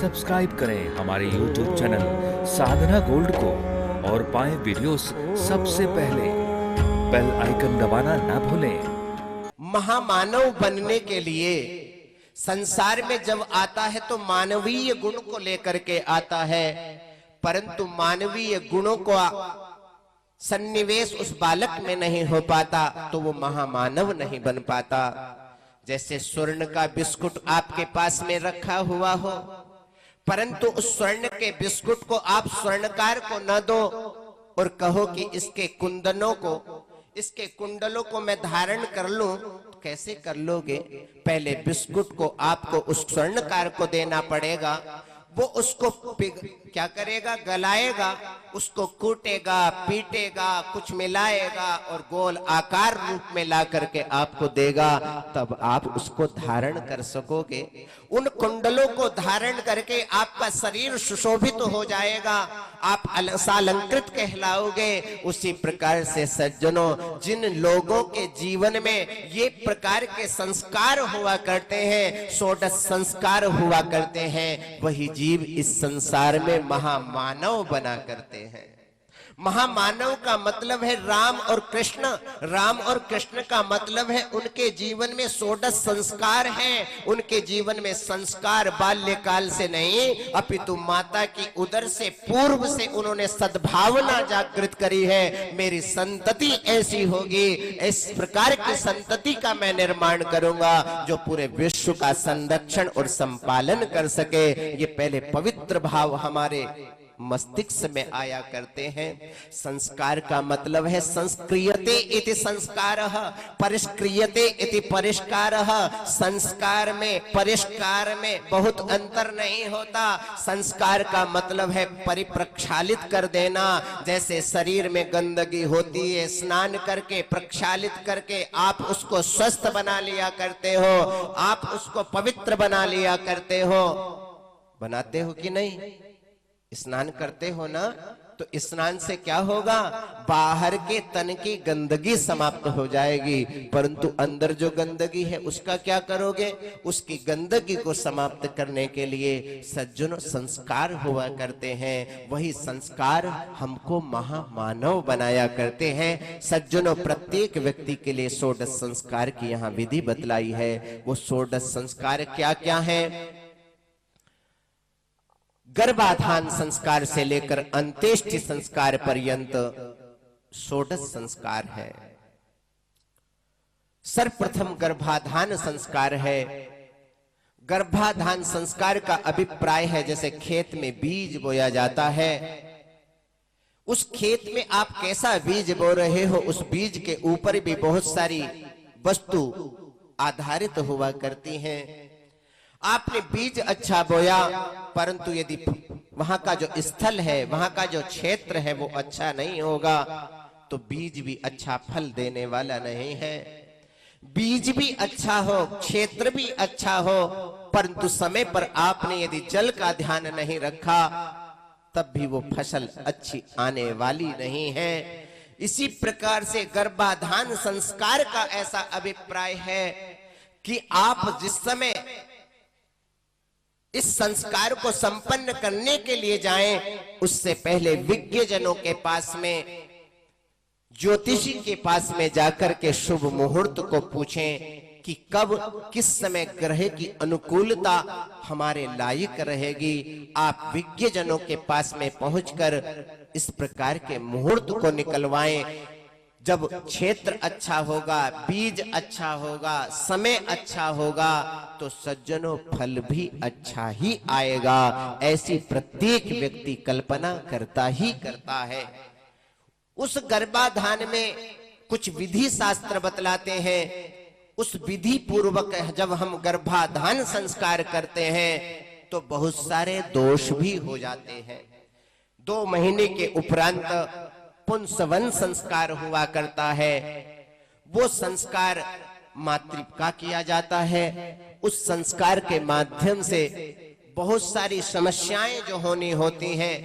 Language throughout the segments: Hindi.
सब्सक्राइब करें हमारे YouTube चैनल साधना गोल्ड को और पाएं वीडियोस सबसे पहले। बेल आइकन दबाना ना भूलें। महामानव बनने के लिए संसार में जब आता है तो मानवीय गुण को लेकर के आता है, परंतु मानवीय गुणों को सन्निवेश उस बालक में नहीं हो पाता तो वो महामानव नहीं बन पाता। जैसे स्वर्ण का बिस्कुट आपके पास में रखा हुआ हो, परंतु उस स्वर्ण के बिस्कुट को आप स्वर्णकार को न दो और कहो कि इसके कुंडलों को मैं धारण कर लूं, तो कैसे कर लोगे? पहले बिस्कुट को आपको उस स्वर्णकार को देना पड़ेगा। वो उसको क्या करेगा? गलाएगा, उसको कूटेगा, पीटेगा, कुछ मिलाएगा और गोल आकार रूप में ला करके आपको देगा, तब आप उसको धारण कर सकोगे। उन कुंडलों को धारण करके आपका शरीर सुशोभित हो जाएगा, आप अलंकृत कहलाओगे। उसी प्रकार से सज्जनों, जिन लोगों के जीवन में ये प्रकार के संस्कार हुआ करते हैं, षोडश संस्कार हुआ करते हैं, वही जीव इस संसार में महामानव बना करते हैं। महामानव का मतलब है राम और कृष्ण। राम और कृष्ण का मतलब है उनके जीवन में षोडश संस्कार हैं। उनके जीवन में संस्कार बाल्यकाल से नहीं, अपितु माता की उदर से पूर्व से उन्होंने सद्भावना जागृत करी है। मेरी संतति ऐसी होगी, इस प्रकार की संतति का मैं निर्माण करूंगा जो पूरे विश्व का संरक्षण और संपालन कर सके। ये पहले पवित्र भाव हमारे मस्तिष्क में आया करते हैं। संस्कार का मतलब है संस्क्रियते इति संस्कारः, परिष्क्रियते इति परिष्कारः। संस्कार में परिष्कार में बहुत अंतर नहीं होता। संस्कार का मतलब है परिप्रक्षालित कर देना। जैसे शरीर में गंदगी होती है, स्नान करके प्रक्षालित करके आप उसको स्वस्थ बना लिया करते हो, आप उसको पवित्र बना लिया करते हो। बनाते हो कि नहीं? स्नान करते हो ना, तो स्नान से क्या होगा? बाहर के तन की गंदगी समाप्त हो जाएगी, परंतु अंदर जो गंदगी है उसका क्या करोगे? उसकी गंदगी को समाप्त करने के लिए सज्जनों संस्कार हुआ करते हैं। वही संस्कार हमको महामानव बनाया करते हैं। सज्जनों, प्रत्येक व्यक्ति के लिए षोडश संस्कार की यहाँ विधि बतलाई है। वो षोडश संस्कार क्या क्या है? गर्भाधान संस्कार से लेकर अंत्येष्टि संस्कार पर्यंत षोडश संस्कार है। सर्वप्रथम गर्भाधान संस्कार है। गर्भाधान संस्कार का अभिप्राय है जैसे खेत में बीज बोया जाता है, उस खेत में आप कैसा बीज बो रहे हो, उस बीज के ऊपर भी बहुत सारी वस्तु आधारित हुआ करती हैं। आपने बीज अच्छा बोया, परंतु यदि वहां का जो स्थल है, वहां का जो क्षेत्र है वो अच्छा नहीं होगा, तो बीज भी अच्छा फल देने वाला नहीं है। बीज भी अच्छा हो, क्षेत्र भी अच्छा हो, परंतु समय पर आपने यदि जल का ध्यान नहीं रखा, तब भी वो फसल अच्छी आने वाली नहीं है। इसी प्रकार से गर्भाधान संस्कार का ऐसा अभिप्राय है कि आप जिस समय इस संस्कार को संपन्न करने के लिए जाएं, उससे पहले विज्ञजनों के पास में, ज्योतिषी के पास में जाकर के शुभ मुहूर्त को पूछें कि कब किस समय ग्रह की अनुकूलता हमारे लायक रहेगी। आप विज्ञजनों के पास में पहुंचकर इस प्रकार के मुहूर्त को निकलवाएं। जब क्षेत्र अच्छा होगा, बीज अच्छा होगा, समय अच्छा होगा, तो सज्जनों फल भी अच्छा ही आएगा। ऐसी प्रत्येक व्यक्ति कल्पना करता ही करता है। उस गर्भाधान में कुछ विधि शास्त्र बतलाते हैं। उस विधि पूर्वक जब हम गर्भाधान संस्कार करते हैं तो बहुत सारे दोष भी हो जाते हैं। 2 महीने के उपरांत पुंसवन संस्कार हुआ करता है। वो संस्कार मातृका किया जाता है। उस संस्कार के माध्यम से बहुत सारी समस्याएं जो होनी होती हैं,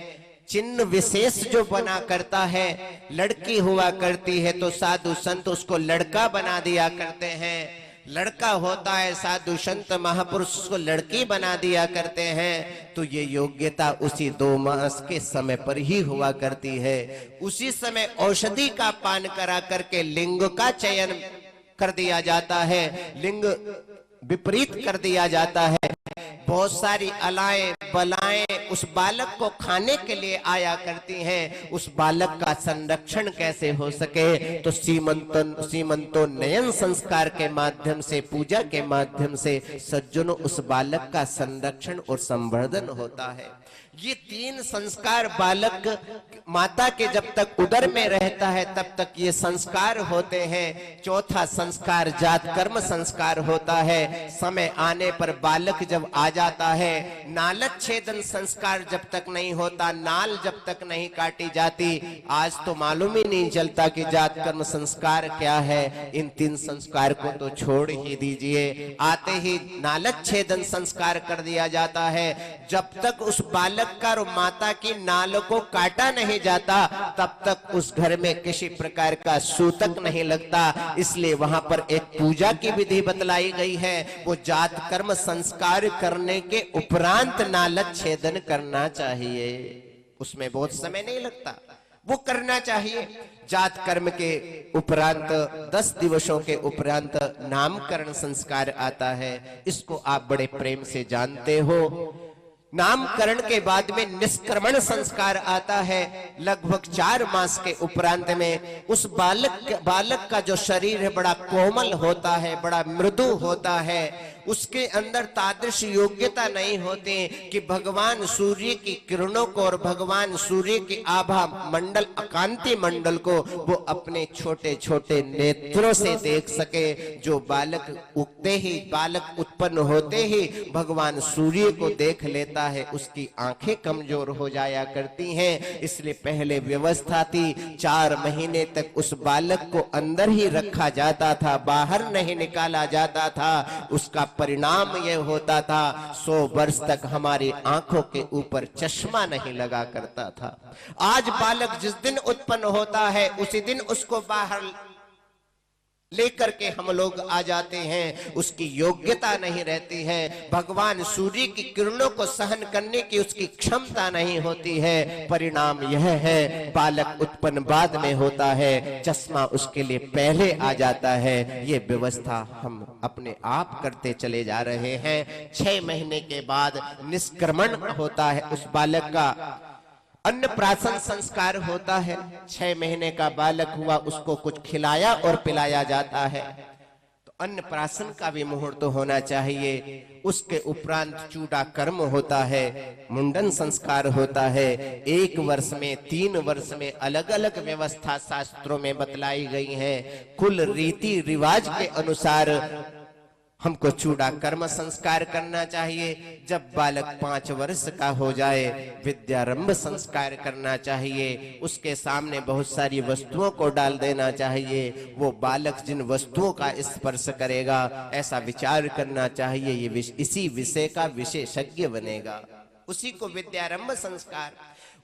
चिन्ह विशेष जो बना करता है, लड़की हुआ करती है तो साधु संत उसको लड़का बना दिया करते हैं। लड़का होता है साधु संत महापुरुष को लड़की बना दिया करते हैं, तो ये योग्यता उसी 2 मास के समय पर ही हुआ करती है। उसी समय औषधि का पान करा करके लिंग का चयन कर दिया जाता है, लिंग विपरीत कर दिया जाता है। बहुत सारी अलाएं बलाएं उस बालक को खाने के लिए आया करती हैं। उस बालक का संरक्षण कैसे हो सके, तो सीमंतोन्नयन संस्कार के माध्यम से, पूजा के माध्यम से सज्जनों उस बालक का संरक्षण और संवर्धन होता है। ये 3 संस्कार बालक माता के जब तक उदर में रहता है तब तक ये संस्कार होते हैं। चौथा संस्कार जात कर्म संस्कार होता है। समय आने पर बालक जब आ जाता है, नालक छेदन संस्कार जब तक नहीं होता, नाल जब तक नहीं काटी जाती, आज तो मालूम ही नहीं चलता कि जात कर्म संस्कार क्या है। इन 3 संस्कार को तो छोड़ ही दीजिए, आते ही नालक छेदन संस्कार कर दिया जाता है। जब तक उस बालक का और माता की नाल को काटा नहीं जाता तब तक उस घर में किसी प्रकार का सूतक नहीं लगता। इसलिए वहां पर एक पूजा की विधि बतलाई गई है, वो जात कर्म संस्कार करने के उपरांत नालक छेदन करना चाहिए। उसमें बहुत समय नहीं लगता, वो करना चाहिए। जात कर्म के उपरांत 10 दिवसों के उपरांत नामकरण संस्कार आता है। इसको आप बड़े प्रेम से जानते हो। नामकरण के बाद में निष्क्रमण संस्कार आता है। लगभग 4 मास के उपरांत में उस बालक का जो शरीर है बड़ा कोमल होता है, बड़ा मृदु होता है। उसके अंदर तादृश योग्यता नहीं होती कि भगवान सूर्य की किरणों को और भगवान सूर्य की आभा मंडल, कांति मंडल को वो अपने छोटे छोटे नेत्रों से देख सके। जो बालक उगते ही, बालक उत्पन्न होते ही भगवान सूर्य को देख लेता है, उसकी आंखें कमजोर हो जाया करती हैं। इसलिए पहले व्यवस्था थी 4 महीने तक उस बालक को अंदर ही रखा जाता था, बाहर नहीं निकाला जाता था। उसका परिणाम यह होता था 100 वर्ष तक हमारी आंखों के ऊपर चश्मा नहीं लगा करता था। आज बालक जिस दिन उत्पन्न होता है उसी दिन उसको बाहर लेकर के हम लोग आ जाते हैं। उसकी योग्यता नहीं रहती है, भगवान सूर्य की किरणों को सहन करने की उसकी क्षमता नहीं होती है। परिणाम यह है बालक उत्पन्न बाद में होता है, चश्मा उसके लिए पहले आ जाता है। ये व्यवस्था हम अपने आप करते चले जा रहे हैं। 6 महीने के बाद निष्क्रमण होता है उस बालक का। अन्नप्राशन संस्कार होता है। 6 महीने का बालक हुआ, उसको कुछ खिलाया और पिलाया जाता है, तो अन्नप्राशन का भी मुहूर्त होना चाहिए। उसके उपरांत चूड़ा कर्म होता है, मुंडन संस्कार होता है। 1 वर्ष में 3 वर्ष में अलग अलग व्यवस्था शास्त्रों में बतलाई गई है। कुल रीति रिवाज के अनुसार हमको चूड़ा कर्म संस्कार करना चाहिए। जब बालक 5 वर्ष का हो जाए विद्यारंभ संस्कार करना चाहिए। उसके सामने बहुत सारी वस्तुओं को डाल देना चाहिए। वो बालक जिन वस्तुओं का स्पर्श करेगा ऐसा विचार करना चाहिए ये इसी विषय का विशेषज्ञ बनेगा, उसी को विद्यारंभ संस्कार।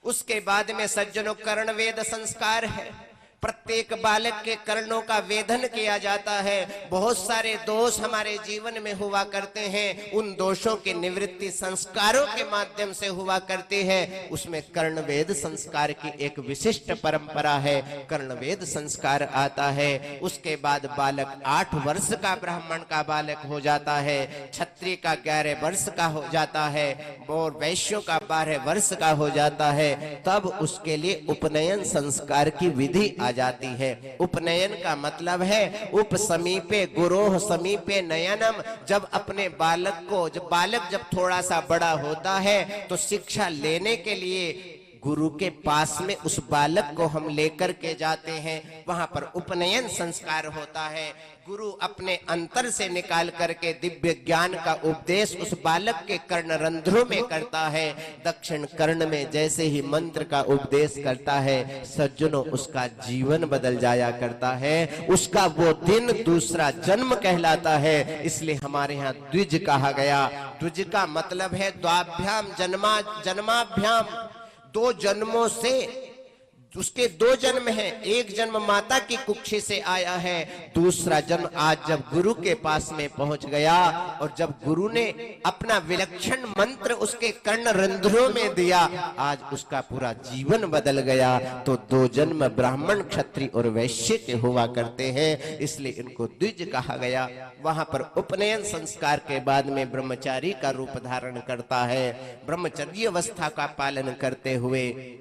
उसके बाद में सज्जनों कर्ण वेद संस्कार है। प्रत्येक बालक के कर्णों का वेधन किया जाता है। बहुत सारे दोष हमारे जीवन में हुआ करते हैं, उन दोषों की निवृत्ति संस्कारों के माध्यम से हुआ करती है। उसमें कर्णवेद संस्कार की एक विशिष्ट परंपरा है। कर्णवेद संस्कार आता है। उसके बाद बालक 8 वर्ष का ब्राह्मण का बालक हो जाता है, क्षत्रिय का 11 वर्ष का हो जाता है और वैश्यों का 12 वर्ष का हो जाता है। तब उसके लिए उपनयन संस्कार की विधि जाती है। उपनयन का मतलब है उप समीपे गुरोह समीपे नयनम। जब अपने बालक को, जब बालक जब थोड़ा सा बड़ा होता है तो शिक्षा लेने के लिए गुरु के पास में उस बालक को हम लेकर के जाते हैं। वहां पर उपनयन संस्कार होता है। गुरु अपने अंतर से निकाल करके दिव्य ज्ञान का उपदेश उस बालक के कर्ण रंध्रों में करता है। दक्षिण कर्ण में जैसे ही मंत्र का उपदेश करता है सज्जनों उसका जीवन बदल जाया करता है। उसका वो दिन दूसरा जन्म कहलाता है। इसलिए हमारे यहाँ द्विज कहा गया। द्विज का मतलब है द्वाभ्याम जन्माभ्याम, 2 जन्मों से उसके दो जन्म हैं, एक जन्म माता की कुक्षी से आया है, दूसरा जन्म आज जब गुरु के पास में पहुंच गया और जब गुरु ने अपना विलक्षण मंत्र उसके कर्ण रंध्रों में दिया, आज उसका पूरा जीवन बदल गया। तो दो जन्म ब्राह्मण, क्षत्रिय और वैश्य के हुआ करते हैं, इसलिए इनको द्विज कहा गया। वहां पर उपनयन संस्कार के बाद में ब्रह्मचारी का रूप धारण करता है, ब्रह्मचर्य अवस्था का पालन करते हुए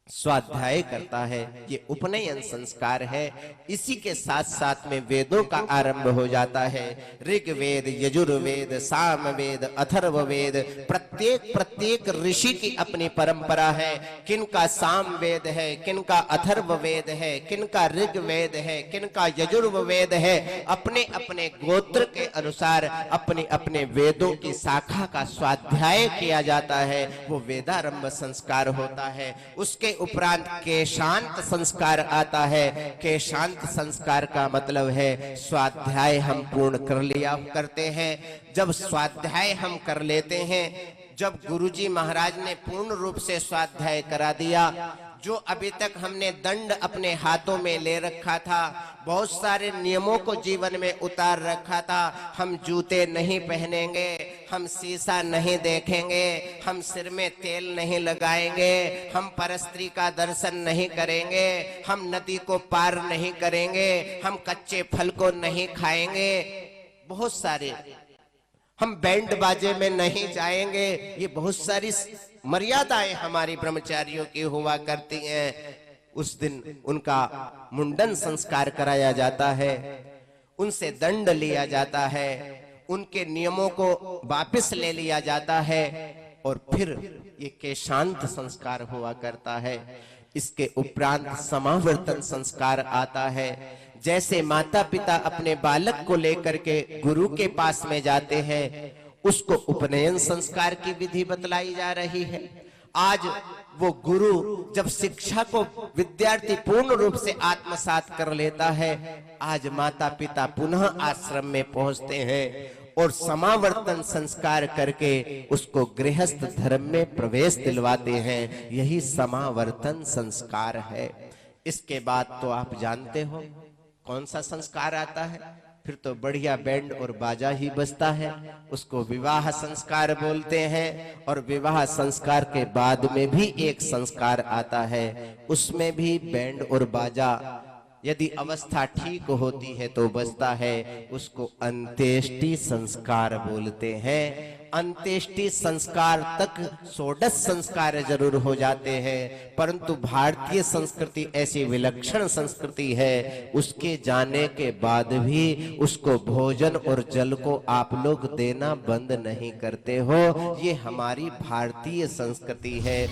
स्वाध्याय करता है, ये उपनयन संस्कार है। इसी के साथ साथ में वेदों का आरंभ हो जाता है। ऋग्वेद, यजुर्वेद, सामवेद, अथर्ववेद, प्रत्येक ऋषि की अपनी परंपरा है। किनका सामवेद है, किनका अथर्ववेद है, किनका ऋग्वेद है, किनका यजुर्वेद है। अपने अपने गोत्र के अनुसार अपने अपने वेदों की शाखा का स्वाध्याय किया जाता है, वो वेदारंभ संस्कार होता है। उसके उपरांत केशांत संस्कार आता है। केशांत संस्कार का मतलब है स्वाध्याय हम पूर्ण कर लिया करते हैं। जब स्वाध्याय हम कर लेते हैं, जब गुरुजी महाराज ने पूर्ण रूप से स्वाध्याय करा दिया, जो अभी तक हमने दंड अपने हाथों में ले रखा था, बहुत सारे नियमों को जीवन में उतार रखा था, हम जूते नहीं पहनेंगे, हम शीशा नहीं देखेंगे, हम सिर में तेल नहीं लगाएंगे, हम परस्त्री का दर्शन नहीं करेंगे, हम नदी को पार नहीं करेंगे, हम कच्चे फल को नहीं खाएंगे, बहुत सारे, हम बैंड बाजे में नहीं जाएंगे, ये बहुत सारी मर्यादाएं हमारी ब्रह्मचारियों की हुआ करती हैं। उस दिन उनका मुंडन संस्कार कराया जाता है, उनसे दंड लिया जाता है, उनके नियमों को वापस ले लिया जाता है और फिर ये केशांत संस्कार हुआ करता है। इसके उपरांत समावर्तन संस्कार आता है। जैसे माता पिता अपने बालक को लेकर के गुरु के पास में जाते हैं, उसको उपनयन संस्कार की विधि बतलाई जा रही है। आज वो गुरु जब शिक्षा को विद्यार्थी पूर्ण रूप से आत्मसात कर लेता है, आज माता पिता पुनः आश्रम में पहुंचते हैं और समावर्तन संस्कार करके उसको गृहस्थ धर्म में प्रवेश दिलवाते हैं। यही समावर्तन संस्कार है। इसके बाद तो आप जानते हो कौन सा संस्कार आता है, फिर तो बढ़िया बैंड और बाजा ही बजता है, उसको विवाह संस्कार बोलते हैं। और विवाह संस्कार के बाद में भी एक संस्कार आता है, उसमें भी बैंड और बाजा यदि अवस्था ठीक होती है तो बजता है, उसको अंत्येष्टि संस्कार बोलते हैं। अंत्येष्टि संस्कार तक षोडश संस्कार जरूर हो जाते हैं, परंतु भारतीय संस्कृति ऐसी विलक्षण संस्कृति है, उसके जाने के बाद भी उसको भोजन और जल को आप लोग देना बंद नहीं करते हो। ये हमारी भारतीय संस्कृति है।